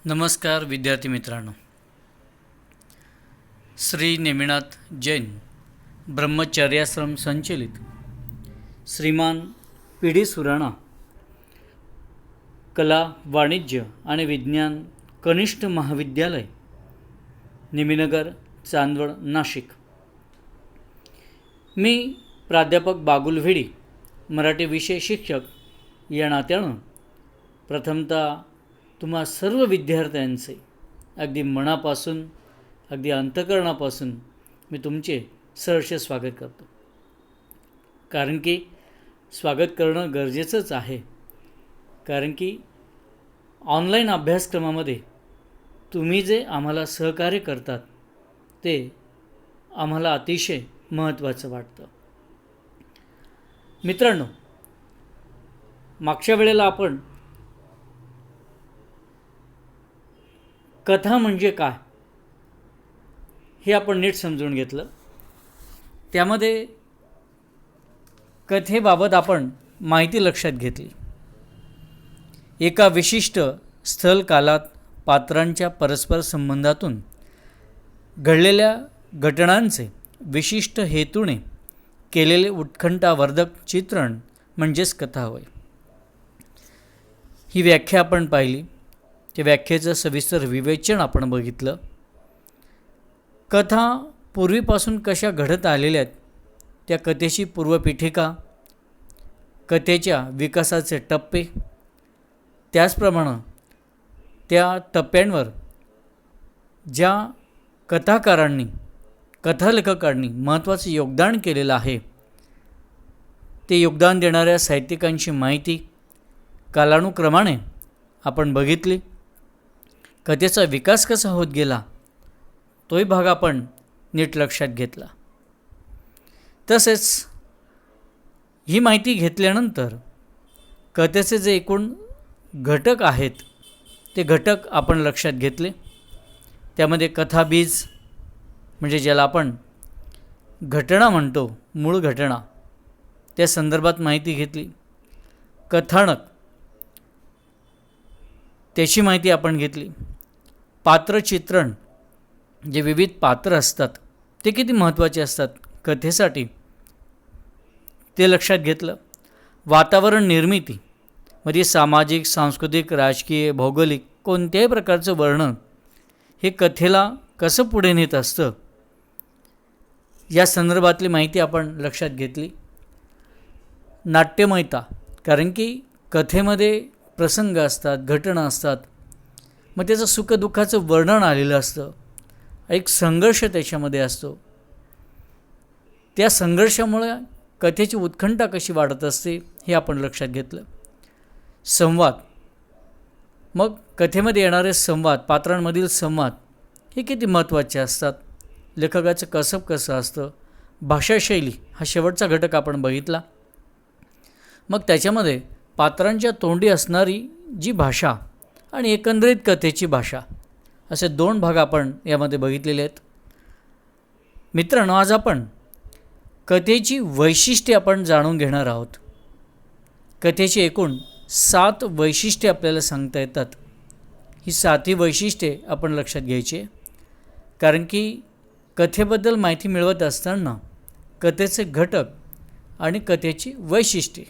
नमस्कार विद्यार्थी मित्रांनो. श्री नेमिनाथ जैन ब्रह्मचर्याश्रम संचलित श्रीमान पी डी सुराणा कला वाणिज्य आणि विज्ञान कनिष्ठ महाविद्यालय नेमिनगर चांदवड नाशिक. मी प्राध्यापक बागुल भिडी मराठी विषय शिक्षक या नात्यानं प्रथमतः तुम्हा सर्व विद्यार्थ्यांचे अगदी मनापासून अगदी अंतःकरणापासून मी तुमचे सहर्ष स्वागत करतो. कारण की स्वागत करणं गरजेचंच आहे. कारण की ऑनलाईन अभ्यासक्रमामध्ये तुम्ही जे आम्हाला सहकार्य करतात ते आम्हाला अतिशय महत्त्वाचं वाटतं. मित्रांनो, मागच्या वेळेला आपण कथा म्हणजे काय हे आपण नीट समजून घेतलं. त्यामध्ये कथेबाबत आपण माहिती लक्षात घेतली. एका विशिष्ट स्थलकालात पात्रांच्या परस्पर संबंधातून घडलेल्या घटनांचे विशिष्ट हेतूने केलेले उत्कंठावर्धक चित्रण म्हणजेच कथा होय. ही व्याख्या आपण पाहिली. त्या व्याख्येचं सविस्तर विवेचन आपण बघितलं. कथा पूर्वीपासून कशा घडत आलेल्या आहेत, त्या कथेची पूर्वपीठिका, कथेच्या विकासाचे टप्पे, त्याचप्रमाणे त्या टप्प्यांवर ज्या कथाकारांनी कथालेखकांनी महत्त्वाचं योगदान केलेलं आहे ते योगदान देणाऱ्या साहित्यिकांची माहिती कालानुक्रमाने आपण बघितली. कथेचा विकास कसा होत गेला तोही भाग आपण नीट लक्षात घेतला. तसेच ही माहिती घेतल्यानंतर कथेचे जे एकूण घटक आहेत ते घटक आपण लक्षात घेतले. त्यामध्ये कथाबीज म्हणजे ज्याला आपण घटना म्हणतो, मूळ घटना, त्या संदर्भात माहिती घेतली. कथानक त्याची माहिती आपण घेतली. पात्रचित्रण, जे विविध पात्र असतात ते किती महत्त्वाचे असतात कथेसाठी ते लक्षात घेतलं. वातावरण निर्मिती म्हणजे सामाजिक, सांस्कृतिक, राजकीय, भौगोलिक कोणत्याही प्रकारचं वर्णन हे कथेला कसं पुढे नेत असतं या संदर्भातली माहिती आपण लक्षात घेतली. नाट्यमयता, कारण की कथेमध्ये प्रसंग असतात, घटना असतात, मग त्याचं सुखदुःखाचं वर्णन आलेलं असतं. एक संघर्ष त्याच्यामध्ये असतो. त्या संघर्षामुळे कथेची उत्कंठा कशी वाढत असते हे आपण लक्षात घेतलं. संवाद, मग कथेमध्ये येणारे संवाद, पात्रांमधील संवाद हे किती महत्त्वाचे असतात. लेखकाचं कसब कसं असतं. भाषाशैली हा शेवटचा घटक आपण बघितला. मग त्याच्यामध्ये पात्रांच्या तोंडी असणारी जी भाषा आणि एकंदरीत कथेची भाषा असे दोन भाग आपण यामध्ये बघितलेले आहेत. मित्रांनो, आज आपण कथेची वैशिष्ट्ये आपण जाणून घेणार आहोत. कथेची एकूण 7 वैशिष्ट्ये आपल्याला सांगता येतात. ही 7ही वैशिष्ट्ये आपण लक्षात घ्यायची. कारण की कथेबद्दल माहिती मिळवत असताना कथेचे घटक आणि कथेची वैशिष्ट्ये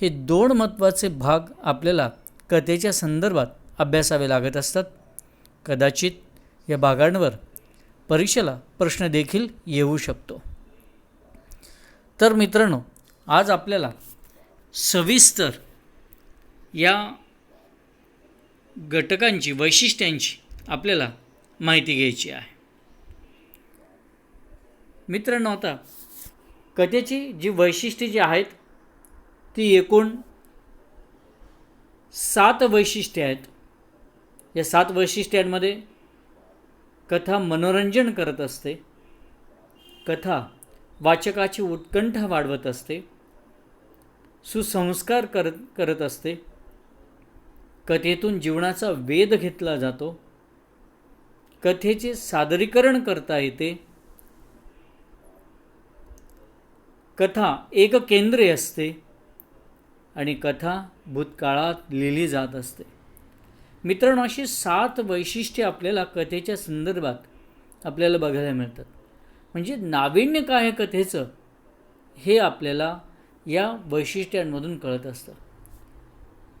हे 2 महत्त्वाचे भाग आपल्याला कथेच्या संदर्भात अभ्यासावे लागत असतात. कदाचित या भागांवर परीक्षेला प्रश्न देखील येऊ शकतो. तर मित्रांनो, आज आपल्याला सविस्तर या घटकांची, वैशिष्ट्यांची आपल्याला माहिती घ्यायची आहे. मित्रांनो, आता कथेची जी वैशिष्ट्ये जी आहेत ती एकूण 7 वैशिष्ट्ये आहेत. या 7 वैशिष्ट्यांमध्ये कथा मनोरंजन करत असते, कथा वाचकाची उत्कंठा वाढवत असते, सुसंस्कार करत असते, कथेतून जीवनाचा वेध घेतला जातो, कथेचे सादरीकरण करता येते, कथा एककेंद्री असते आणि कथा भूतकाळात लिहिली जात असते. मित्रांनो, अशी 7 वैशिष्ट्ये आपल्याला कथेच्या संदर्भात आपल्याला बघायला मिळतात. म्हणजे नाविन्य काय आहे कथेचं हे आपल्याला या वैशिष्ट्यांमधून कळत असतं.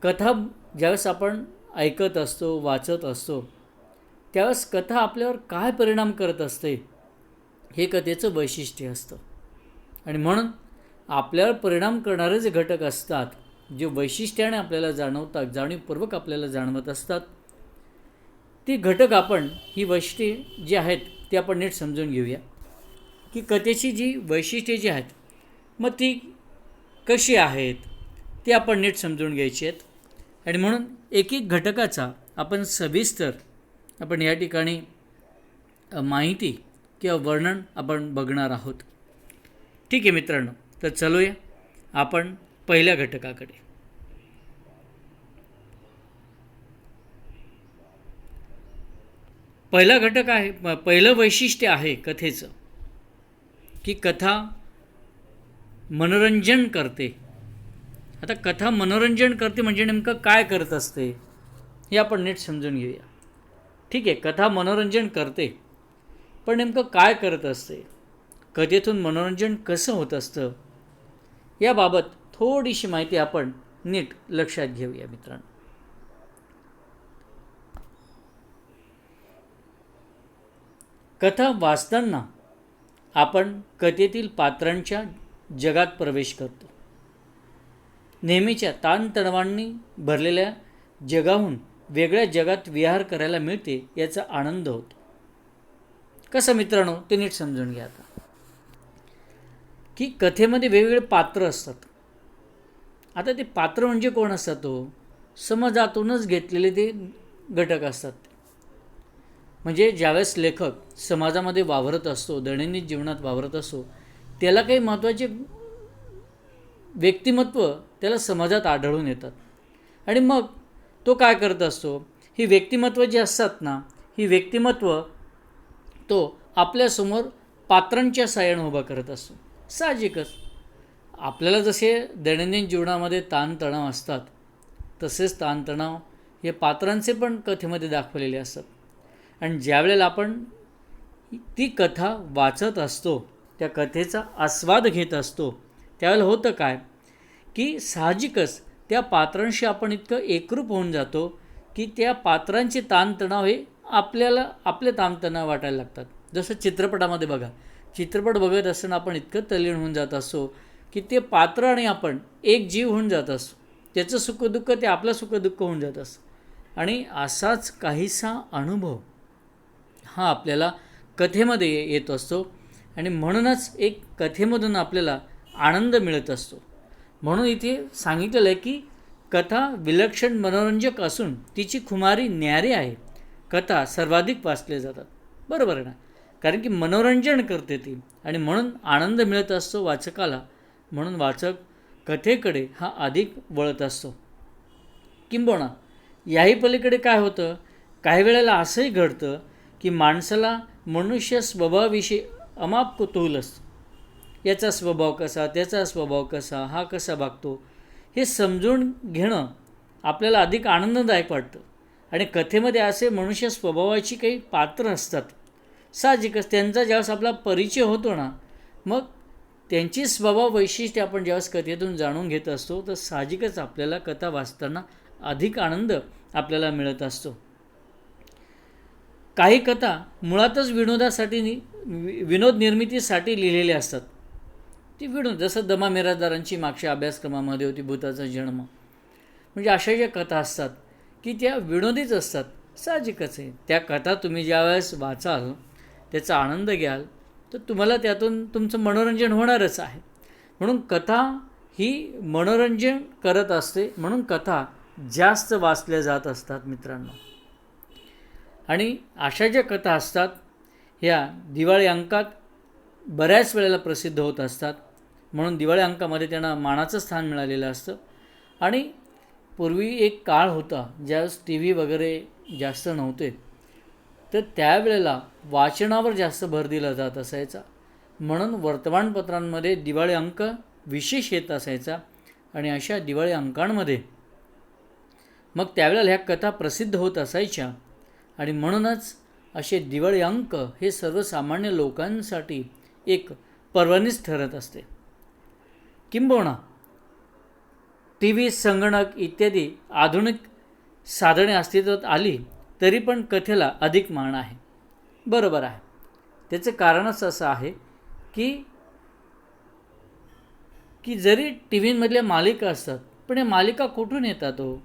कथा ज्यावेळेस आपण ऐकत असतो, वाचत असतो, त्यावेळेस कथा आपल्यावर काय परिणाम करत असते हे कथेचं वैशिष्ट्य असतं. आणि म्हणून आपल्यावर परिणाम करणारे जे घटक असतात, जे वैशिष्ट्याने आपल्याला जाणवतात, जाणीवपूर्वक आपल्याला जाणवत असतात, ती घटक आपण ही वैशिष्ट्ये जी आहेत ती आपण नीट समजून घेऊया. की कथेची जी वैशिष्ट्ये जी आहेत मग ती कशी आहेत ती आपण नीट समजून घ्यायची आहेत. आणि म्हणून एक एक घटकाचा आपण सविस्तर आपण या ठिकाणी माहिती किंवा वर्णन आपण बघणार आहोत. ठीक आहे मित्रांनो, तर चलूया आपण पहिल्या घटकाकडे. पहिला घटक आहे, पहिलं वैशिष्ट्य आहे कथेचं की कथा मनोरंजन करते. आता कथा मनोरंजन करते म्हणजे नेमकं काय करत असते हे आपण नीट समजून घेऊया. ठीक आहे, कथा मनोरंजन करते, पण नेमकं काय करत असते, कथेतून मनोरंजन कसं होत असतं याबाबत थोडीशी माहिती आपण नीट लक्षात घेऊया मित्रांनो. कथा वाचताना आपण कथेतील पात्रांच्या जगात प्रवेश करतो. नेहमीच्या ताणतणावांनी भरलेल्या जगाहून वेगळ्या जगात विहार करायला मिळते याचा आनंद होतो. कसं मित्रांनो ते नीट समजून घ्या. आता की कथेमध्ये वेगवेगळे पात्र असतात. आता ते पात्र म्हणजे कोण असतात, तो समाजातूनच घेतलेले ते घटक असतात. म्हणजे ज्यावेळेस लेखक समाजामध्ये वावरत असतो, दैनंदिन जीवनात वावरत असतो, त्याला काही महत्त्वाचे व्यक्तिमत्व त्याला समाजात आढळून येतात. आणि मग तो काय करत असतो, ही व्यक्तिमत्व जी असतात ना, ही व्यक्तिमत्व तो आपल्यासमोर पात्रांच्या साहाय्याने उभा करत असतो. साहजिकच आपल्याला जसे दैनंदिन जीवनामध्ये ताणतणाव असतात तसेच ताणतणाव हे पात्रांचे पण कथेमध्ये दाखवलेले असतात. आणि ज्यावेळेला आपण ती कथा वाचत असतो, त्या कथेचा आस्वाद घेत असतो, त्यावेळेला होतं काय की साहजिकच त्या पात्रांशी आपण इतकं एकरूप होऊन जातो की त्या पात्रांचे ताणतणाव हे आपल्याला आपले ताणतणाव वाटायला लागतात. जसं चित्रपटामध्ये बघा, चित्रपट बघत असताना आपण इतकं तल्लीन होऊन जात असतो की ते पात्र आणि आपण एक जीव होऊन जात असतो. त्याचं सुखदुःख ते आपलं सुखदुःख होऊन जात असतं. आणि असाच काहीसा अनुभव हा आपल्याला कथेमध्ये येत असतो. आणि म्हणूनच एक कथेमधून आपल्याला आनंद मिळत असतो. म्हणून इथे सांगितलेलं आहे की कथा विलक्षण मनोरंजक असून तिची खुमारी न्यारी आहे. कथा सर्वाधिक वाचल्या जातात. बरोबर आहे ना, कारण की मनोरंजन करते ती आणि म्हणून आनंद मिळत असतो वाचकाला. म्हणून वाचक कथेकडे हा अधिक वळत असतो. किंबहुना याही पलीकडे काय होतं, काही वेळेला असंही घडतं की माणसाला मनुष्य स्वभावाविषयी अमाप कुतूहल असतं. याचा स्वभाव कसा, त्याचा स्वभाव कसा, हा कसा वागतो हे समजून घेणं आपल्याला अधिक आनंददायक वाटतं. आणि कथेमध्ये असे मनुष्य स्वभावाची काही पात्र असतात. साहजिकच त्यांचा ज्यावेळेस आपला परिचय होतो ना, मग त्यांची स्वभाव वैशिष्ट्ये आपण ज्यावेळेस कथेतून जाणून घेत असतो तर साहजिकच आपल्याला कथा वाचताना अधिक आनंद आपल्याला मिळत असतो. काही कथा मुळातच विनोद निर्मितीसाठी लिहिलेल्या असतात. ती विनोद, जसं दमा मिरासदारांची मागच्या अभ्यासक्रमामध्ये होती भूताचा जन्म. म्हणजे अशा ज्या कथा असतात की त्या विनोदीच असतात. साहजिकच आहे, त्या कथा तुम्ही ज्यावेळेस वाचाल, त्याचा आनंद घ्याल, तर तुम्हाला त्यातून तुमचं मनोरंजन होणारच आहे. म्हणून कथा ही मनोरंजन करत असते, म्हणून कथा जास्त वाचल्या जात असतात मित्रांनो. आणि अशा ज्या कथा असतात ह्या दिवाळी अंकात बऱ्याच वेळेला प्रसिद्ध होत असतात. म्हणून दिवाळी अंकामध्ये त्यांना मानाचं स्थान मिळालेलं असतं. आणि पूर्वी एक काळ होता ज्यावेळेस टी व्ही वगैरे जास्त नव्हते, तर त्यावेळेला वाचनावर जास्त भर दिला जात असायचा. म्हणून वर्तमानपत्रांमध्ये दिवाळी अंक विशेष येत असायचा. आणि अशा दिवाळी अंकांमध्ये मग त्यावेळेला ह्या कथा प्रसिद्ध होत असायच्या आणि म्हणूनच असे दिवाळी अंक हे सर्वसामान्य लोकांसाठी एक पर्वणीच ठरत असते. किंबहुना टी व्ही, संगणक इत्यादी आधुनिक साधने अस्तित्वात आली तरी पण कथेला अधिक मान आहे. बरोबर आहे. त्याचं कारणच असं आहे की जरी टी व्हीमधल्या मालिका असतात पण या मालिका कुठून येतात हो?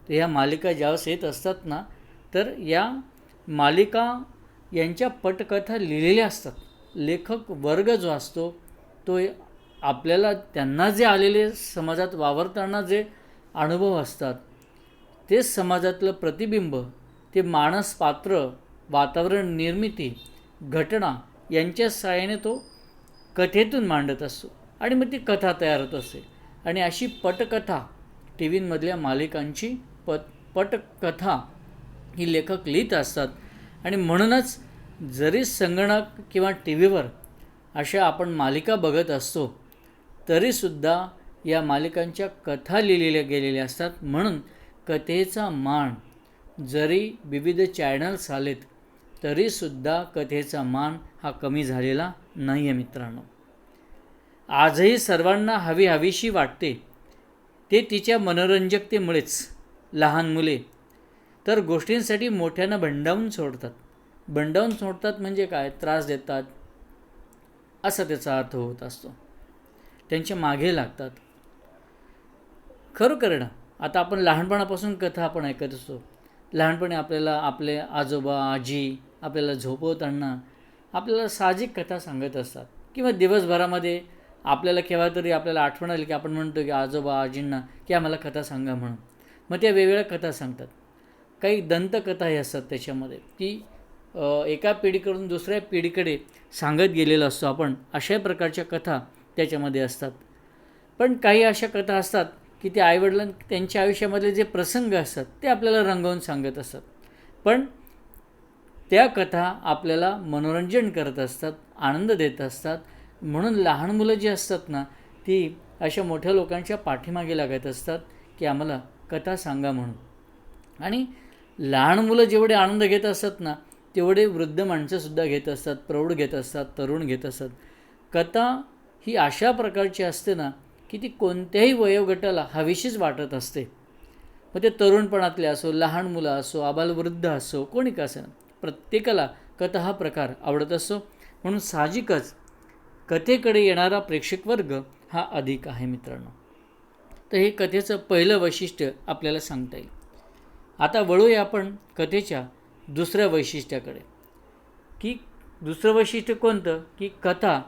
तर ह्या मालिका ज्यावेळेस येत असतात ना, तर या मालिका यांच्या पटकथा लिहिलेल्या असतात. लेखक वर्ग जो असतो तो आपल्याला त्यांना जे आलेले समाजात वावरताना जे अनुभव असतात तेच समाजातलं प्रतिबिंब, ते माणस, पात्र, वातावरण निर्मिती, घटना यांच्या साहाय्याने तो कथेतून मांडत असतो आणि मग ती कथा तयार होत असते. आणि अशी पटकथा टी व्हीमधल्या मालिकांची पटकथा ही लेखक लिहित असतात. आणि म्हणूनच जरी संगणक किंवा टी व्हीवर अशा आपण मालिका बघत असतो तरीसुद्धा या मालिकांच्या कथा लिहिलेल्या गेलेल्या असतात. म्हणून कथेचा मान जरी विविध चॅनल्स आलेत तरीसुद्धा कथेचा मान हा कमी झालेला नाही आहे मित्रांनो. आजही सर्वांना हवीशी वाटते ते तिच्या मनोरंजकतेमुळेच. लहान मुले तर गोष्टींसाठी मोठ्यांना भंडावून सोडतात म्हणजे काय, त्रास देतात असा त्याचा अर्थ होत असतो. त्यांच्या मागे लागतात. खरोखर ना, आता आपण लहानपणापासून कथा आपण ऐकत असतो. लहानपणी आपल्याला आपले आजोबा आजी आपल्याला झोपवताना आपल्याला साहजिक कथा सांगत असतात. किंवा दिवसभरामध्ये आपल्याला केव्हा तरी आपल्याला आठवण आली की आपण म्हणतो की आजोबा आजींना की आम्हाला कथा सांगा म्हणून. मग त्या वेगवेगळ्या कथा सांगतात. काही दंतकथाही असतात त्याच्यामध्ये की एका पिढीकडून दुसऱ्या पिढीकडे सांगत गेलेलं असतो आपण. अशा प्रकारच्या कथा त्याच्यामध्ये असतात. पण काही अशा कथा असतात की ते आईवडिलां त्यांच्या आयुष्यामधले जे प्रसंग असतात ते आपल्याला रंगवून सांगत असतात. पण त्या कथा आपल्याला मनोरंजन करत असतात, आनंद देत असतात. म्हणून लहान मुलं जी असतात ना, ती अशा मोठ्या लोकांच्या पाठीमागे लागत असतात की आम्हाला कथा सांगा म्हणून. आणि लहान मुलं जेवढे आनंद घेत असतात ना, तेवढे वृद्ध माणसंसुद्धा घेत असतात, प्रौढ घेत असतात, तरुण घेत असतात. कथा ही अशा प्रकारची असते ना की ती कोणत्याही वयोगटाला हवीशीच वाटत असते. मग ते तरुणपणातले असो, लहान मुलं असो, आबालवृद्ध असो, कोणी का असेना, प्रत्येकाला कथा हा प्रकार आवडत असतो. म्हणून साहजिकच कथेकडे येणारा प्रेक्षक वर्ग हा अधिक आहे मित्रांनो. तर हे कथेचं पहिलं वैशिष्ट्य आपल्याला सांगता येईल. आता वळूया आपण कथेच्या दुसऱ्या वैशिष्ट्याकडे. की दुसरं वैशिष्ट्य कोणतं, की कथा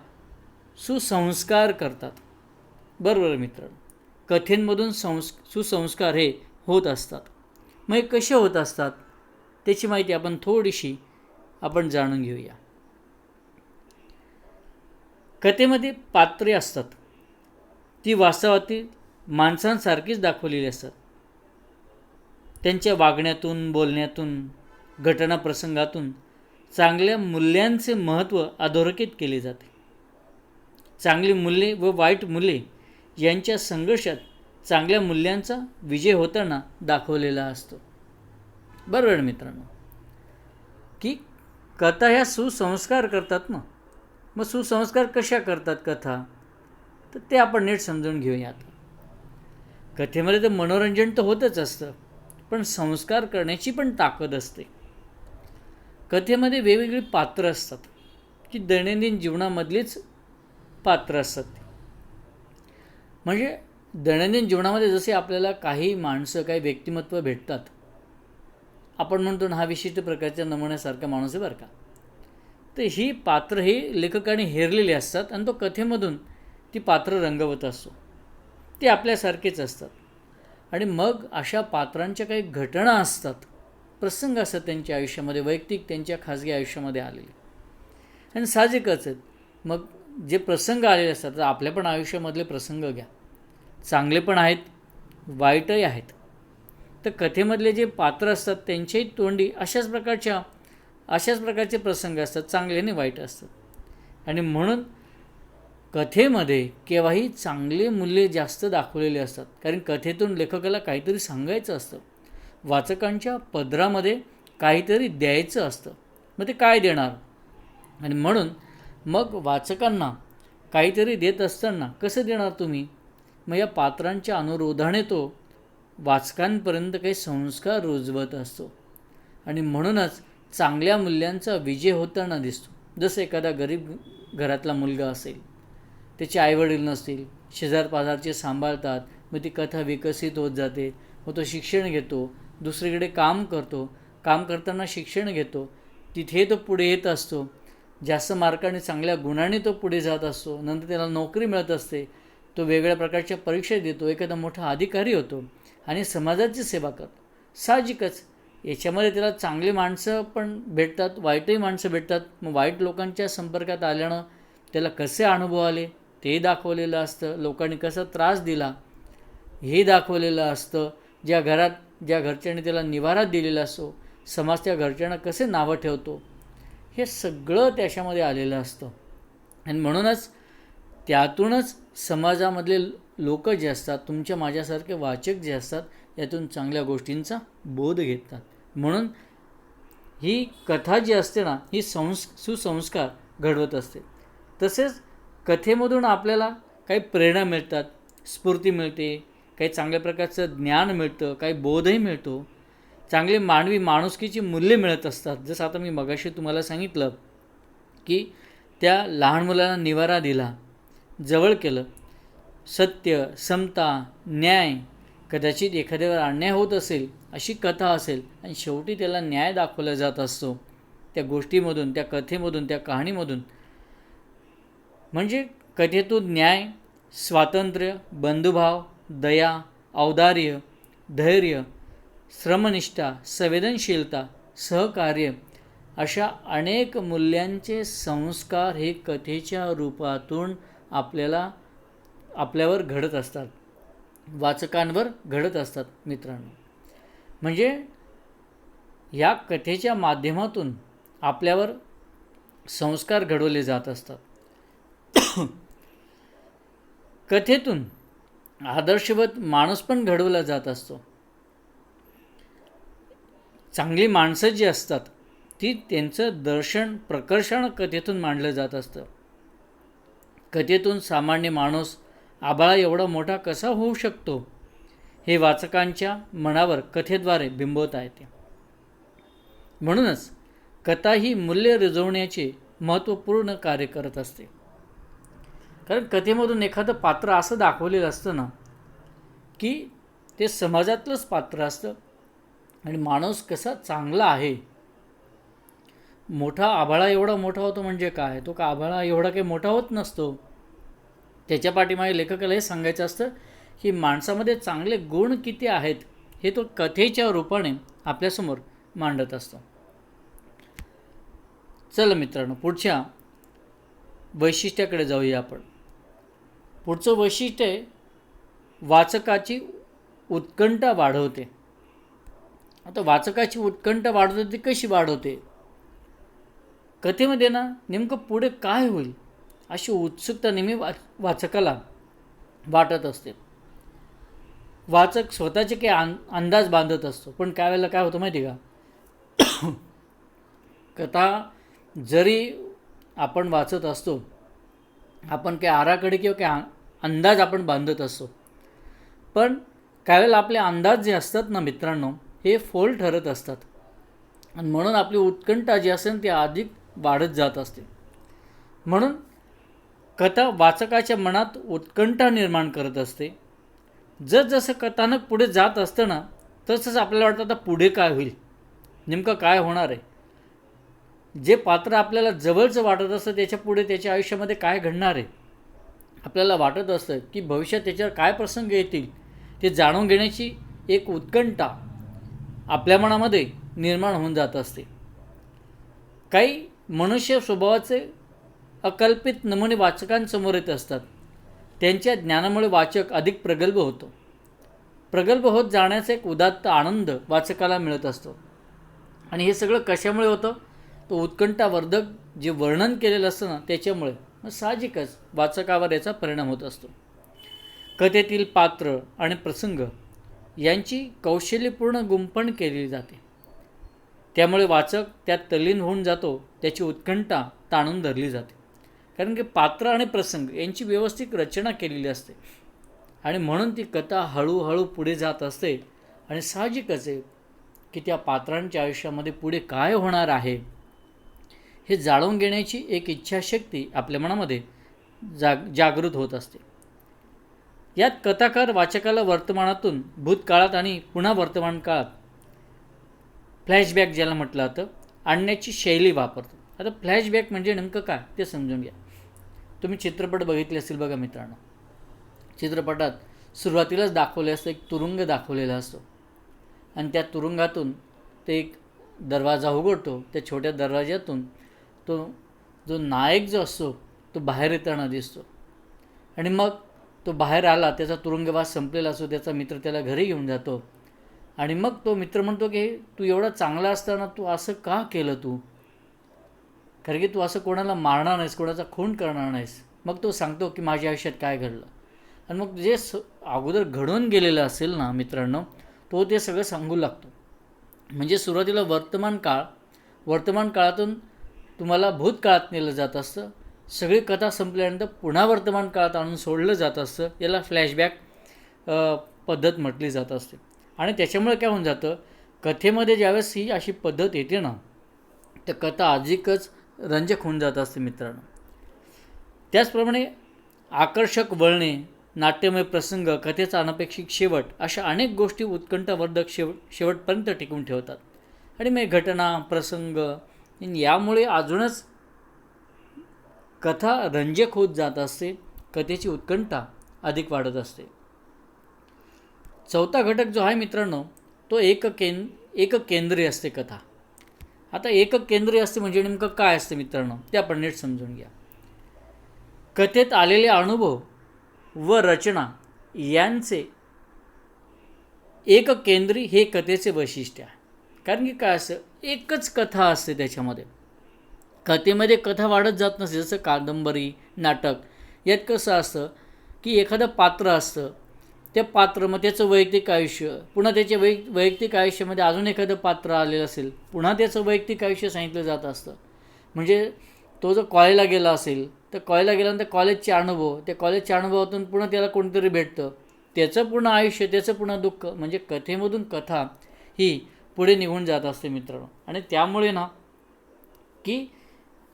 सुसंस्कार करतात. बरोबर मित्रांनो, कथेंमधून सुसंस्कार हे होत असतात. मग हे कसे होत असतात त्याची माहिती आपण थोडीशी जाणून घेऊया. कथेमध्ये पात्रे असतात, ती वास्तवातील माणसांसारखीच दाखवलेली असतात. त्यांच्या वागण्यातून, बोलण्यातून, घटना प्रसंगातून चांगल्या मूल्यांचे महत्त्व अधोरेखित केले जाते. चांगली मूल्ये व वाईट मूल्ये यांच्या संघर्षात चांगल्या मूल्यांचा विजय होताना दाखवलेला असतो. बरोबर मित्रांनो, की कथा ह्या सुसंस्कार करतात ना. मग सुसंस्कार कशा करतात कथा, तर ते आपण नीट समजून घेऊयात. कथेमध्ये तर मनोरंजन तर होतच असतं, पण संस्कार करण्याची पण ताकद असते. कथेमध्ये वेगवेगळी पात्र असतात की दैनंदिन जीवनामधलीच पात्र असतात. म्हणजे दैनंदिन जीवनामध्ये जसे आपल्याला काही माणसं, काही व्यक्तिमत्व भेटतात, आपण म्हणतो ना हा विशिष्ट प्रकारच्या नमुन्यासारखा माणूस आहे बरं का, तर ही पात्र ही लेखकाने हेरलेली असतात आणि तो कथेमधून ती पात्र रंगवत असतो. ते आपल्यासारखेच असतात. आणि मग अशा पात्रांच्या काही घटना असतात, प्रसंग असतात त्यांच्या आयुष्यामध्ये, वैयक्तिक त्यांच्या खाजगी आयुष्यामध्ये आलेले. आणि साहजिकच आहेत, मग जे प्रसंग आलेले असतात, तर आपल्या पण आयुष्यामधले प्रसंग घ्या, चांगले पण आहेत, वाईटही आहेत. तर कथेमधले जे पात्र असतात त्यांच्याही तोंडी अशाच प्रकारचे प्रसंग असतात, चांगले आणि वाईट असतात. आणि म्हणून कथेमध्ये केव्हाही चांगले मूल्य जास्त दाखवलेले असतात, कारण कथेतून लेखकाला काहीतरी सांगायचं असतं, वाचकांच्या पदरामध्ये काहीतरी द्यायचं असतं. मग ते काय देणार? आणि म्हणून मग वाचकांना काहीतरी देत असताना कसं देणार तुम्ही? मग या पात्रांच्या अनुरोधाने तो वाचकांपर्यंत काही संस्कार रुजवत असतो आणि म्हणूनच चांगल्या मूल्यांचा विजय होताना दिसतो. जसं एखादा गरीब घरातला मुलगा असेल, त्याचे आईवडील नसतील, शेजारपाजारचे सांभाळतात, मग ती कथा विकसित होत जाते, मग तो शिक्षण घेतो, दुसरीकडे काम करतो, काम करताना शिक्षण घेतो, तिथे तो पुढे येत असतो, जास्त मार्काने चांगल्या गुणाने तो पुढे जात असतो, नंतर त्याला नोकरी मिळत असते, तो वेगळ्या प्रकारच्या परीक्षा देतो, एखादा मोठा अधिकारी होतो आणि समाजाची सेवा करतो. साहजिकच याच्यामध्ये त्याला चांगली माणसं पण भेटतात, वाईटही माणसं भेटतात. मग वाईट लोकांच्या संपर्कात आल्यानं त्याला कसे अनुभव आले ते दाखवलेलं असतं, लोकांनी कसा त्रास दिला हे दाखवलेलं असतं, ज्या घरच्यांनी त्याला निवारा दिलेला असतो, समाज त्या घरच्यांना कसे नावं ठेवतो, हे सगळं त्याच्यामध्ये आलेलं असतं. आणि म्हणूनच त्यातूनच समाजामधले लोक जे असतात, तुमच्या माझ्यासारखे वाचक जे असतात, यातून चांगल्या गोष्टींचा बोध घेतात. म्हणून ही कथा जी असते ना, ही सुसंस्कार घडवत असते. तसेच कथेमधून आपल्याला काही प्रेरणा मिळतात, स्फूर्ती मिळते, काही चांगल्या प्रकारचं ज्ञान मिळतं, काही बोधही मिळतो, चांगले मानवी माणुसकीची मूल्ये मिळत असतात. जसं आता मी मगाशी तुम्हाला सांगितलं की त्या लहान मुलांना निवारा दिला, जवळ केलं, सत्य, समता, न्याय, कदाचित एखाद्यावर अन्याय होत असेल अशी कथा असेल आणि शेवटी त्याला न्याय दाखवला जात असतो त्या गोष्टीमधून, त्या कथेमधून, त्या कहाणीमधून. म्हणजे कथेतून न्याय, स्वातंत्र्य, बंधुभाव, दया, औदार्य, धैर्य, श्रमनिष्ठा, संवेदनशीलता, सहकार्य अशा अनेक मूल्यांचे संस्कार हे कथेच्या रूपातून आपल्यावर घडत असतात, वाचकांवर घडत असतात मित्रांनो. म्हणजे या कथेच्या माध्यमातून आपल्यावर संस्कार घडवले जात असतात. कथेतून आदर्शवत माणूस पण घडवला जात असतो. चांगली माणसं जी असतात ती त्यांचं दर्शन, प्रकर्षण कथेतून मांडलं जात असतं. कथेतून सामान्य माणूस आभाळा एवढा मोठा कसा होऊ शकतो हे वाचकांच्या मनावर कथेद्वारे बिंबवता येते. म्हणूनच कथा ही मूल्य रुजवण्याचे महत्त्वपूर्ण कार्य करत असते. कारण कथेमधून एखादं पात्र असं दाखवलेलं असतं ना की ते समाजातलंच पात्र असतं आणि माणूस कसा चांगला आहे. मोठा आभाळा एवढा मोठा होतो म्हणजे काय, तो का आभाळा एवढा काही मोठा होत नसतो. त्याच्या पाठीमागे लेखकाला हे सांगायचं असतं की माणसामध्ये चांगले गुण किती आहेत हे तो कथेच्या रूपाने आपल्यासमोर मांडत असतो. चला मित्रांनो, पुढच्या वैशिष्ट्याकडे जाऊया आपण. पुढचं वैशिष्ट्य आहे वाचकाची उत्कंठा वाढवते. आता वाचकाची उत्कंठा वाढवते ती कशी वाढवते? कथेमध्ये ना नेमकं पुढे काय होईल अशी उत्सुकता नेहमी वाचकाला वाटत असते. वाचक स्वतःचे काही अंदाज बांधत असतो, पण काय वेळेला काय होतं माहिती का, कथा जरी आपण वाचत असतो, आपण काही आराखडे किंवा काही अंदाज आपण बांधत असतो, पण काही वेळेला आपले अंदाज जे असतात ना मित्रांनो हे फोल ठरत असतात आणि म्हणून आपली उत्कंठा जी असेल ती अधिक वाढत जात असते. म्हणून कथा वाचकाच्या मनात उत्कंठा निर्माण करत असते. जसजसं कथानक पुढे जात असतं ना तसंच आपल्याला वाटतं आता पुढे काय होईल, नेमकं काय होणार आहे. जे पात्र आपल्याला जवळचं वाटत असतं त्याच्या पुढे त्याच्या आयुष्यामध्ये काय घडणार आहे आपल्याला वाटत असतं की भविष्यात त्याच्यावर काय प्रसंग येतील ते जाणून घेण्याची एक उत्कंठा आपल्या मनामध्ये निर्माण होऊन जात असते. काही मनुष्य स्वभावाचे अकल्पित नमुने वाचकांसमोर येत असतात. त्यांच्या ज्ञानामुळे वाचक अधिक प्रगल्भ होतो. प्रगल्भ होत जाण्याचा एक उदात्त आनंद वाचकाला मिळत असतो. आणि हे सगळं कशामुळे होतं? तो उत्कंठावर्धक जे वर्णन केलेलं असतं ना त्याच्यामुळे. मग साहजिकच वाचकावर याचा परिणाम होत असतो. कथेतील पात्र आणि प्रसंग यांची कौशल्यपूर्ण गुंफण केली जाते. त्यामुळे वाचक त्यात तल्लीन होऊन जातो, त्याची उत्कंठा ताणून धरली जाते. कारण की पात्र आणि प्रसंग यांची व्यवस्थित रचना केलेली असते आणि म्हणून ती कथा हळूहळू पुढे जात असते. आणि साहजिकच आहे की त्या पात्रांच्या आयुष्यामध्ये पुढे काय होणार आहे हे जाणून घेण्याची एक इच्छाशक्ती आपल्या मनामध्ये जागृत होत असते. यात कथाकार वाचकाला वर्तमानातून भूतकाळात आणि पुन्हा वर्तमान काळात फ्लॅशबॅक ज्याला म्हटलं जातं आणण्याची शैली वापरतो. आता फ्लॅशबॅक म्हणजे नेमकं काय ते समजून घ्या. तुम्ही चित्रपट बघितले असतील बघा मित्रांनो. चित्रपटात सुरुवातीलाच दाखवले असतं एक तुरुंग दाखवलेला असतो आणि त्या तुरुंगातून ते एक दरवाजा उघडतो. त्या छोट्या दरवाज्यातून तो जो नायक जो असतो तो बाहेर येताना दिसतो आणि मग तो बाहेर आला, त्याचा तुरुंगवास संपलेला असतो, त्याचा मित्र त्याला घरी घेऊन जातो आणि मग तो मित्र म्हणतो की तू एवढा चांगला असताना तू असं का केलं तू, कारण की तू असं कोणाला मारणार नाहीस, कोणाचा खून करणार नाहीस. मग तो सांगतो की माझ्या आयुष्यात काय घडलं आणि मग जे अगोदर घडून गेलेलं असेल ना मित्रांनो, तो ते सगळं सांगू लागतो. म्हणजे सुरुवातीला वर्तमान काळातून तुम्हाला भूतकाळात नेलं जात असतं. सगळी कथा संपल्यानंतर पुन्हा वर्तमान काळात आणून सोडलं जात असतं. याला फ्लॅशबॅक पद्धत म्हटली जात असते. आणि त्याच्यामुळे काय होऊन जातं, कथेमध्ये ज्यावेळेस ही अशी पद्धत येते ना, तर कथा अधिकच रंजक होऊन जात असते मित्रांनो. त्याचप्रमाणे आकर्षक वळणे, नाट्यमय प्रसंग, कथेचा अनपेक्षित शेवट अशा अनेक गोष्टी उत्कंठावर्धक शेवटपर्यंत टिकून ठेवतात. आणि मग घटना प्रसंग यामुळे अजूनच कथा रंजक होत जात असते, कथेची उत्कंठा अधिक वाढत असते. चौथा घटक जो आहे मित्रांनो, तो एककेंद्री असते कथा. आता एककेंद्री असते म्हणजे नेमकं काय असते मित्रांनो, ते आपण नीट समजून घ्या. कथेत आलेले अनुभव व रचना यांचे एककेंद्री हे कथेचे वैशिष्ट्य आहे. कारण की काय असतं, एकच कथा असते त्याच्यामध्ये. कथेमध्ये कथा वाढत जात नसते. जसं कादंबरी, नाटक यात कसं असतं की एखादं पात्र असतं, ते पात्र मग त्याचं वैयक्तिक आयुष्य, पुन्हा त्याच्या वैयक्तिक आयुष्यामध्ये अजून एखादं पात्र आलेलं असेल, पुन्हा त्याचं वैयक्तिक आयुष्य सांगितलं जात असतं. म्हणजे तो जर कॉलेजला गेला असेल तर कॉलेजला गेल्यानंतर कॉलेजचे अनुभव, त्या कॉलेजच्या अनुभवातून पुन्हा त्याला कोणतरी भेटतं, त्याचं पूर्ण आयुष्य, त्याचं पुन्हा दुःख. म्हणजे कथेमधून कथा ही पुढे निघून जात असते मित्रांनो. आणि त्यामुळे ना की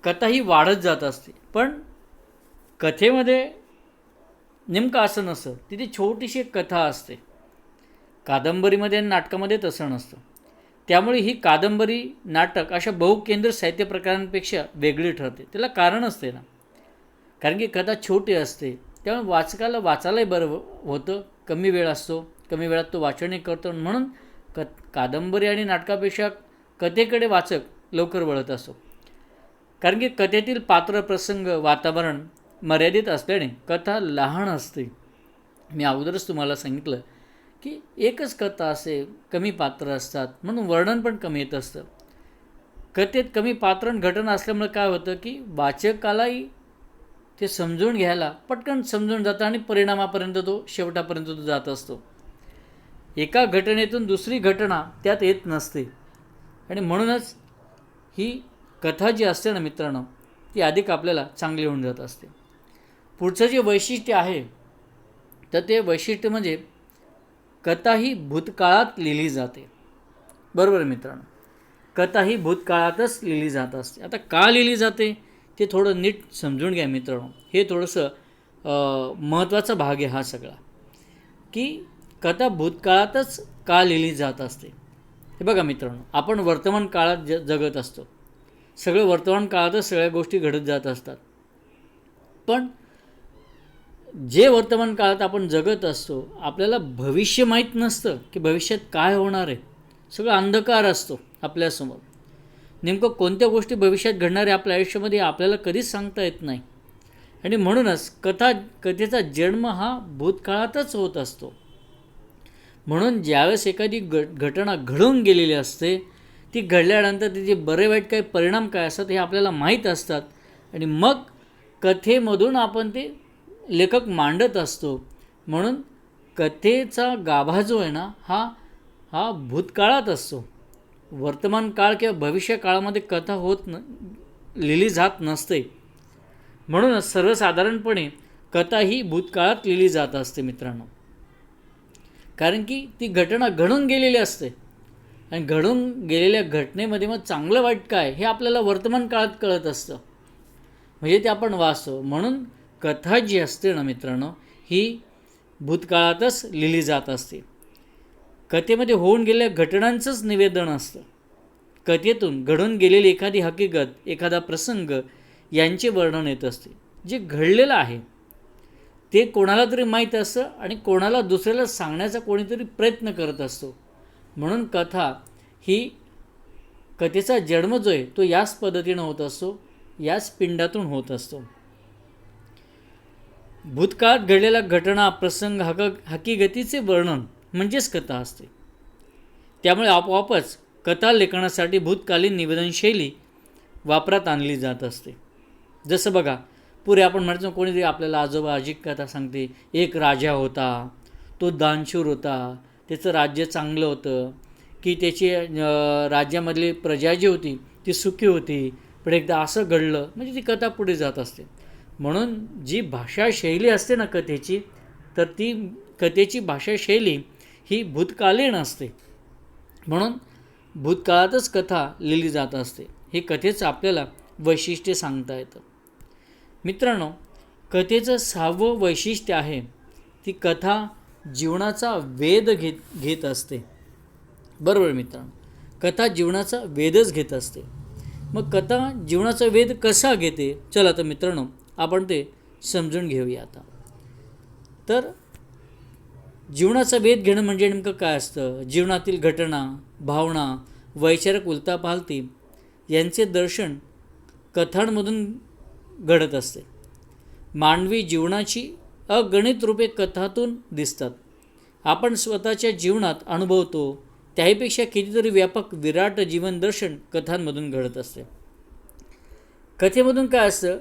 कथा ही वाढत जात असते. पण कथेमध्ये नेमकं असं नसतं, तिथे छोटीशी एक कथा असते. कादंबरीमध्ये आणि नाटकामध्ये तसं नसतं. त्यामुळे ही कादंबरी, नाटक अशा बहुकेंद्र साहित्य प्रकारांपेक्षा वेगळी ठरते. त्याला कारण असते ना, कारण की कथा छोटी असते, त्यामुळे वाचकाला वाचायलाही बरं होतं. कमी वेळ असतो, कमी वेळात तो वाचनही करतो. म्हणून कादंबरी आणि नाटकापेक्षा कथेकडे वाचक लवकर वळत असतो. कारण की कथेतील पात्र, प्रसंग, वातावरण मर्यादित असल्याने कथा लहान असते. मी अगोदरच तुम्हाला सांगितलं की एकच कथा असते, कमी पात्र असतात, म्हणून वर्णन पण कमी येत असतं. कथेत कमी पात्र आणि घटना असल्यामुळे काय होतं की वाचकालाही ते समजून घ्यायला पटकन समजून जातं आणि परिणामापर्यंत तो शेवटापर्यंत तो जात असतो. एका घटनेतून दुसरी घटना त्यात येत नसते आणि म्हणूनच ही कथा जी असते ना मित्रांनो, ती अधिक आपल्याला चांगली होऊन जात असते. पुढचं जे वैशिष्ट्य आहे तर ते वैशिष्ट्य म्हणजे कथा ही भूतकाळात लिहिली जाते. बरोबर मित्रांनो, कथा ही भूतकाळातच लिहिली जात असते. आता का लिहिली जाते ते थोडं नीट समजून घ्या मित्रांनो. हे थोडंसं महत्त्वाचा भाग आहे हा सगळा, की कथा भूतकाळातच का लिहिली जात असते. हे बघा मित्रांनो, आपण वर्तमान काळात जगत असतो. सगळं वर्तमान काळातच सगळ्या गोष्टी घडत जात असतात. पण जे वर्तमान काळात आपण जगत असतो, आपल्याला भविष्य माहीत नसतं की भविष्यात काय होणार आहे. सगळं अंधकार असतो आपल्यासमोर. नेमकं कोणत्या गोष्टी भविष्यात घडणार आहे आपल्या आयुष्यामध्ये आपल्याला कधीच सांगता येत नाही. आणि म्हणूनच कथेचा जन्म हा भूतकाळातच होत असतो. म्हणून ज्यावेळेस एखादी घटना घडून गेलेली असते, ती घडल्यानंतर तिचे बरे वाईट काही परिणाम काय असतात हे आपल्याला माहीत असतात. आणि मग कथेमधून आपण ते लेखक मांडत असतो. म्हणून कथेचा गाभा जो आहे ना हा भूतकाळात असतो. वर्तमान काळ किंवा भविष्य काळामध्ये कथा लिहिली जात नसते. म्हणूनच सर्वसाधारणपणे कथा ही भूतकाळात लिहिली जात असते मित्रांनो. कारण की ती घटना घडून गेलेली असते आणि घडून गेलेल्या घटनेमध्ये मग चांगलं वाईट काय हे आपल्याला वर्तमान काळात कळत असतं. म्हणजे ते आपण वाचतो. म्हणून कथा जी असते ना मित्रांनो ही भूतकाळातच लिहिली जात असते. कथेमध्ये होऊन गेलेल्या घटनांचंच निवेदन असतं. कथेतून घडून गेलेली एखादी हकीकत, एखादा प्रसंग यांचे वर्णन येत असते. जे घडलेलं आहे ते कोणाला तरी माहीत असतं आणि कोणाला दुसऱ्याला सांगण्याचा कोणीतरी प्रयत्न करत असतो. म्हणून कथेचा जन्म जो आहे तो याच पद्धतीनं होत असतो, याच पिंडातून होत असतो. भूतकाळात घडलेल्या घटना, प्रसंग, हकीकतीचे वर्णन म्हणजेच कथा असते. त्यामुळे आपोआपच कथा लेखनासाठी भूतकालीन निवेदनशैली वापरात आणली जात असते. जसं बघा, पुढे आपण म्हणतो कोणीतरी आपल्याला आजोबा आजी कथा सांगते. एक राजा होता, तो दानशूर होता, त्याचं राज्य चांगलं होतं, की त्याची राज्यामधली प्रजा जी होती ती सुखी होती, पण एकदा असं घडलं. म्हणजे ती कथा पुढे जात असते. म्हणून जी भाषाशैली असते ना कथेची, तर ती कथेची भाषाशैली ही भूतकालीन असते. म्हणून भूतकाळातच कथा लिहिली जात असते. हे कथेचं आपल्याला वैशिष्ट्य सांगता येतं. मित्रांनो, कथेचं 6वं वैशिष्ट्य आहे ती कथा जीवनाचा वेध घेत असते. बरोबर मित्रांनो, कथा जीवनाचा वेधच घेत असते. मग कथा जीवनाचा वेध कसा घेते, चला तर मित्रांनो आपण ते समजून घेऊया आता. तर जीवनाचा वेध घेणं म्हणजे नेमकं काय असतं? जीवनातील घटना, भावना, वैचारिक उलथापालथी यांचे दर्शन कथांमधून घडत असते. मानवी जीवनाची अगणित रूपे कथातून दिसतात. आपण स्वतःच्या जीवनात अनुभवतो त्याहीपेक्षा कितीतरी व्यापक विराट जीवन दर्शन कथांमधून घडत असते. कथेमधून काय असतं?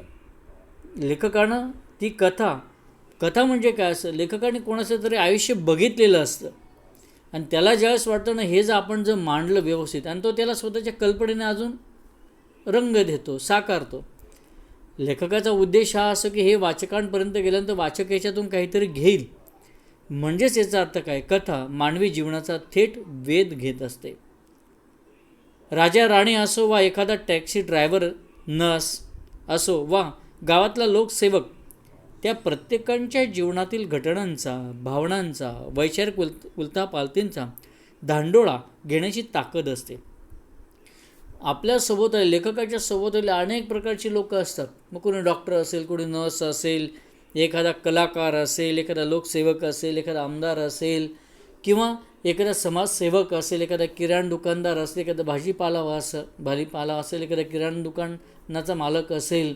लेखकानं ती कथा म्हणजे काय असतं? लेखकाने कोणाचं तरी आयुष्य बघितलेलं असतं आणि त्याला ज्यावेळेस वाटतं ना हे आपण जर मांडलं व्यवस्थित, आणि तो त्याला स्वतःच्या कल्पनेने अजून रंग देतो, साकारतो. लेखकाचा उद्देश हा असं की हे वाचकांपर्यंत गेल्यानंतर वाचक याच्यातून काहीतरी घेईल. म्हणजेच याचा अर्थ काय? कथा मानवी जीवनाचा थेट वेध घेत असते. राजा राणी असो वा एखादा टॅक्सी ड्रायव्हर, नर्स असो वा गावातला लोकसेवक, त्या प्रत्येकांच्या जीवनातील घटनांचा, भावनांचा, वैचारिक उलथापालथींचा धांडोळा घेण्याची ताकद असते. आपल्या सभोवताली, लेखकाच्या सभोवताली अनेक प्रकारची लोक असतात. मग कोणी डॉक्टर असेल, कोणी नर्स असेल, एखादा कलाकार असेल, एखादा लोकसेवक असेल, एखादा आमदार असेल, किंवा एखादा समाजसेवक असेल, एखादा किराणा दुकानदार असेल, एखादा भाजीपाला असेल, एखादा किराणा दुकानाचा मालक असेल,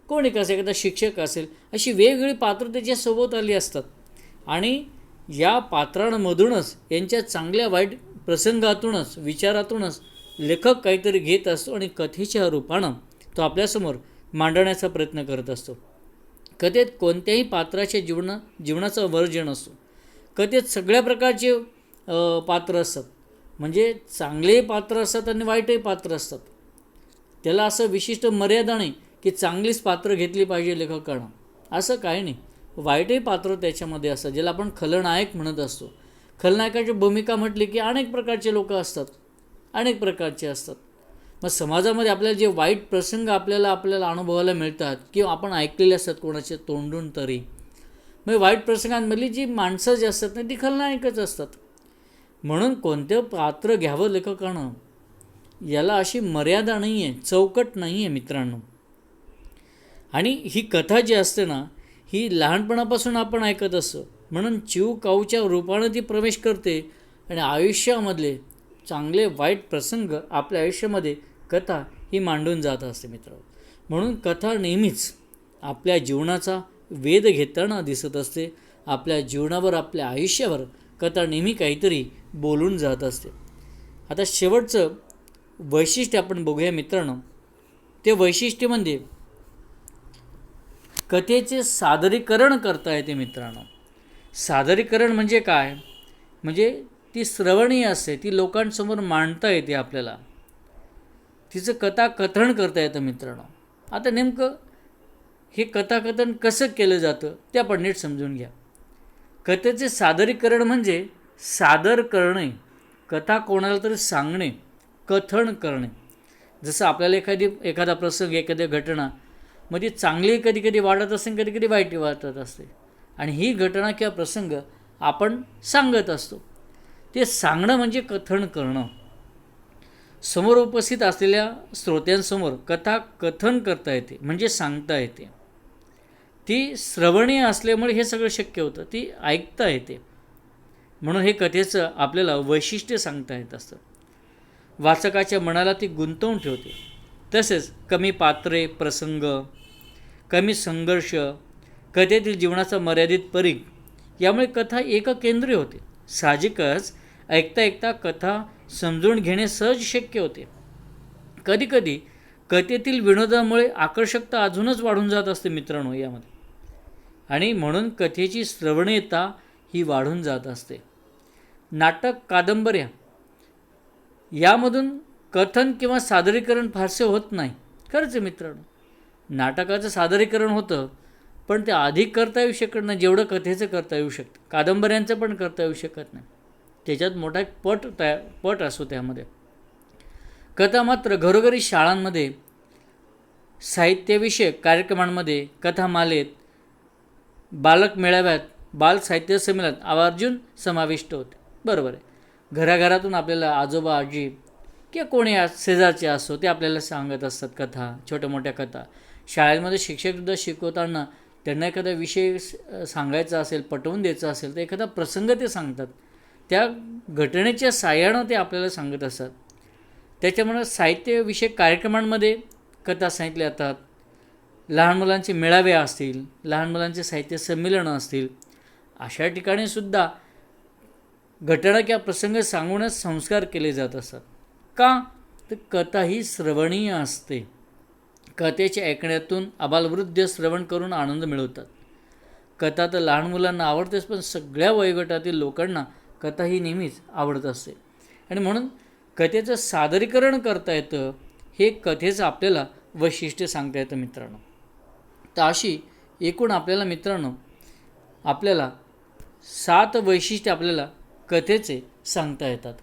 कोणी कसं, एखादा शिक्षक असेल. अशी वेगवेगळी पात्र त्याच्या सभोवताली असतात आणि या पात्रांमधूनच, यांच्या चांगल्या वाईट प्रसंगातूनच, विचारातूनच लेखक काहीतरी घेत असतो आणि कथेच्या रूपानं तो आपल्यासमोर मांडण्याचा प्रयत्न करत असतो. कथेत कोणत्याही पात्राच्या जीवनाचा वर्जन असतो. कथेत सगळ्या प्रकारचे पात्र असतात. म्हणजे चांगलेही पात्र असतात आणि वाईटही पात्र असतात. त्याला असं विशिष्ट मर्यादा नाही की चांगलीच पात्र घेतली पाहिजे लेखकानं, असं काही नाही. वाईटही पात्र त्याच्यामध्ये असतात, ज्याला आपण खलनायक म्हणत असतो. खलनायकाची भूमिका म्हटली की अनेक प्रकारचे लोक असतात, अनेक प्रकारचे असतात. मग समाजामध्ये आपल्याला जे वाईट प्रसंग आपल्याला अनुभवायला मिळतात किंवा आपण ऐकलेले असतात कोणाच्या तोंडून तरी, मग वाईट प्रसंगांमधली जी माणसं जी असतात ना ती खलनायकच असतात. म्हणून कोणतं पात्र घ्यावं लेखकानं याला अशी मर्यादा नाही आहे, चौकट नाही आहे मित्रांनो. आणि ही कथा जी असते ना ही लहानपणापासून आपण ऐकत असतो. म्हणून चिव काऊच्या रूपानं ती प्रवेश करते आणि आयुष्यामधले चांगले वाईट प्रसंग आपल्या आयुष्यामध्ये कथा ही मांडून जात असते मित्रांनो. म्हणून कथा नेहमीच आपल्या जीवनाचा वेध घेताना दिसत असते. आपल्या जीवनावर, आपल्या आयुष्यावर कथा नेहमी काहीतरी बोलून जात असते. आता शेवटचं वैशिष्ट्य आपण बघूया मित्रांनो. ते वैशिष्ट्य म्हणजे कथेचे सादरीकरण करता येते मित्रांनो. सादरीकरण म्हणजे काय? म्हणजे ती श्रवणीय असते, ती लोकांसमोर मांडता येते आपल्याला, तिचं कथाकथन करता येतं मित्रांनो. आता नेमकं हे कथाकथन कसं केलं जातं ते आपण नीट समजून घ्या. कथेचे सादरीकरण म्हणजे सादर करणे, कथा कोणाला तरी सांगणे, कथन करणे. जसं आपल्याला एखादा प्रसंग, एखादी घटना मग ती चांगली कधी कधी वाटत असते, कधी कधी वाईट वाटत असते, आणि ही घटना किंवा प्रसंग आपण सांगत असतो. ते सांगणं म्हणजे कथन करणं. समोर उपस्थित असलेल्या श्रोत्यांसमोर कथा कथन करता येते, म्हणजे सांगता येते. ती श्रवणीय असल्यामुळे हे सगळं शक्य होतं, ती ऐकता येते. म्हणून हे कथेचं आपल्याला वैशिष्ट्य सांगता येत असतं. वाचकाच्या मनाला ती गुंतवून ठेवते. तसेच कमी पात्रे, प्रसंग, कमी संघर्ष, कथेतील जीवनाचा मर्यादित परीघ, यामुळे कथा एककेंद्रीय होते. साहजिकच ऐकता ऐकता कथा समजून घेणे सहज शक्य होते. कधीकधी कथेतील विनोदामुळे आकर्षकता अजूनच वाढून जात असते मित्रांनो यामध्ये, आणि म्हणून कथेची श्रवणीयता ही वाढून जात असते. नाटक, कादंबऱ्या यामधून कथन किंवा सादरीकरण फारसे होत नाही. खरंच आहे मित्रांनो, नाटकाचं सादरीकरण होतं, पण ते अधिक करता येऊ शकत नाही जेवढं कथेचं करता येऊ शकतं. कादंबऱ्यांचं पण करता येऊ शकत नाही, त्याच्यात मोठा एक पट असतो त्यामध्ये. कथा मात्र घरोघरी, शाळांमध्ये, साहित्यविषयक कार्यक्रमांमध्ये, कथामालेत, बालक मेळाव्यात, बाल साहित्य संमेलनात आवर्जून समाविष्ट होते. बरोबर आहे. घराघरातून आपल्याला आजोबा, आजी किंवा कोणी शेजारचे असो ते आपल्याला सांगत असतात कथा, छोट्या मोठ्या कथा. शाळेमध्ये शिक्षकसुद्धा शिकवताना त्यांना एखादा विषय सांगायचा असेल, पटवून द्यायचा असेल, तर एखादा प्रसंग ते सांगतात. त्या घटनेच्या साहाय्यानं ते आपल्याला सांगत असतात. त्याच्यामुळे साहित्यविषयक कार्यक्रमांमध्ये कथा सांगितल्या जातात. लहान मुलांचे मेळावे असतील, लहान मुलांचे साहित्य संमेलनं असतील, अशा ठिकाणीसुद्धा घटना किंवा प्रसंग सांगूनच संस्कार केले जात असतात. का? तर कथा ही श्रवणीय असते. कथेच्या ऐकण्यातून आबालवृद्ध श्रवण करून आनंद मिळवतात. कथा तर लहान मुलांना आवडतेच, पण सगळ्या वयोगटातील लोकांना कथा ही नेहमीच आवडत असते. आणि म्हणून कथेचं सादरीकरण करता येतं, हे कथेचं आपल्याला वैशिष्ट्य सांगता येतं मित्रांनो. तर अशी एकूण आपल्याला मित्रांनो आपल्याला 7 वैशिष्ट्य आपल्याला कथेचे सांगता येतात.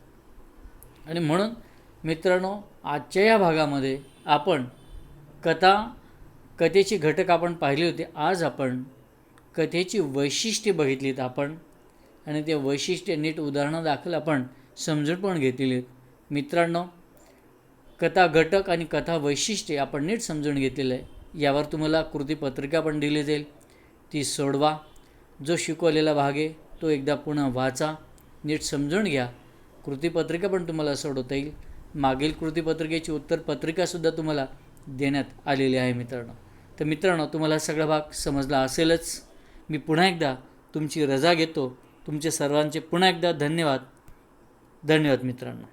आणि म्हणून मित्रांनो आजच्या या भागामध्ये आपण कथेची घटक आपण पाहिली होती. आज आपण कथेची वैशिष्ट्ये बघितलीत आपण, आणि ते वैशिष्ट्ये नीट उदाहरणं दाखल आपण समजून पण घेतलेली आहेत. मित्रांनो, कथा घटक आणि कथा वैशिष्ट्ये आपण नीट समजून घेतलेलं आहे. यावर तुम्हाला कृतीपत्रिका पण दिली जाईल, ती सोडवा. जो शिकवलेला भाग आहे तो एकदा पुन्हा वाचा, नीट समजून घ्या. कृतीपत्रिका पण तुम्हाला सोडवता येईल. मागील कृतीपत्रिकेची उत्तरपत्रिकासुद्धा तुम्हाला देण्यात आलेली आहे मित्रांनो. तर मित्रांनो, तुम्हाला सगळा भाग समजला असेलच. मी पुन्हा एकदा तुमची रजा घेतो. तुमचे सर्वांचे पुन्हा एकदा धन्यवाद मित्रांनो.